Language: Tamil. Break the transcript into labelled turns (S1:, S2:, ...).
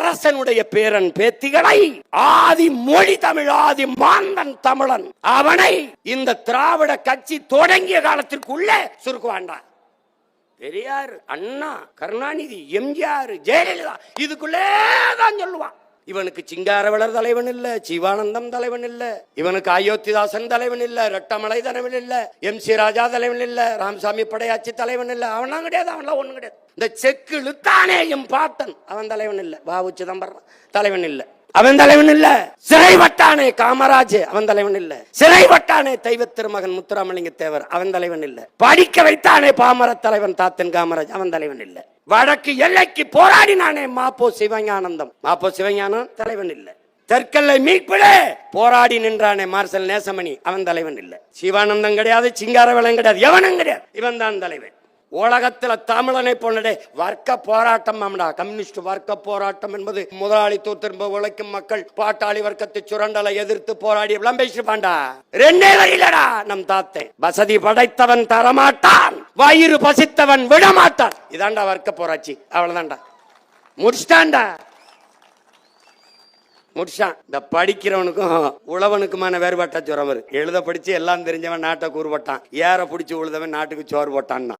S1: அரசனுடைய பேரன் பேத்திகளை ஆதி மொழி தமிழ் ஆதி மாந்தன் தமிழன் அவனை இந்த திராவிட கட்சி தொடங்கிய காலத்திற்குள்ளே சுருக்குவாண்டா. பெரியார், அண்ணா, கருணாநிதி, எம்ஜிஆர், ஜெயலலிதா இதுக்குள்ளேதான் சொல்லுவான். இவனுக்கு சிங்காரவளர் தலைவன் இல்ல, சிவானந்தம் தலைவன் இல்ல, இவனுக்கு அயோத்திதாசன் தலைவன் இல்ல, ரெட்டமலை தலைவன் இல்ல, MC ராஜா தலைவன் இல்ல, ராமசாமி படையாச்சி தலைவன் இல்ல. அவன்லாம் கிடையாது, அவன்லாம் ஒண்ணு கிடையாது. இந்த செக்கு இழுத்தானே எம் பாட்டன் அவன் தலைவன் இல்ல. வாவு சிதம்பரம் தலைவன் இல்ல, அவன் தலைவன் இல்ல. சிறை வட்டானே காமராஜ் அவன் தலைவன் இல்ல. சிறை வட்டானே தெய்வ திருமகன் முத்துராமலிங்க தேவர் அவன் தலைவன் இல்ல. படிக்க வைத்தானே பாமர தலைவன் தாத்தன் காமராஜ் அவன் தலைவன் இல்ல. வடக்கு எல்லைக்கு போராடினானே மாப்போ சிவஞானந்தம், மாப்போ சிவஞானம் தலைவன் இல்ல. தெற்கல்லை மீட்பிலே போராடி நின்றானே மார்சல் நேசமணி அவன் தலைவன் இல்ல. சிவானந்தம் கிடையாது, சிங்காரவேலன் கிடையாது, எவனும் கிடையாது. இவன் தான் தலைவன். உலகத்துல தமிழனை போனடே வர்க்க போராட்டம், கம்யூனிஸ்ட் வர்க்க போராட்டம் என்பது முதலாளித்துவ உழைக்கும் மக்கள் பாட்டாளி வர்க்கத்தை சுரண்டலை எதிர்த்து போராடி எல்லாம் பேசிருப்பான்டா. ரெண்டே வரியிலடா நம் தாத்தே, வசதி படைத்தவன் தரமாட்டான், வயிறு பசித்தவன் விடமாட்டான். இதாண்டா வர்க்க போராட்சி. அவ்வளவுதான்டா, முடிச்சிட்டான்டா, முடிச்சான். இந்த படிக்கிறவனுக்கும் உழவனுக்குமான வேறுபாட்டா ஜுரம். எழுத படிச்சு எல்லாம் தெரிஞ்சவன் நாட்டை கூறுபட்டான், ஏற பிடிச்சு உழுதவன் நாட்டுக்கு சோறு போட்டான்.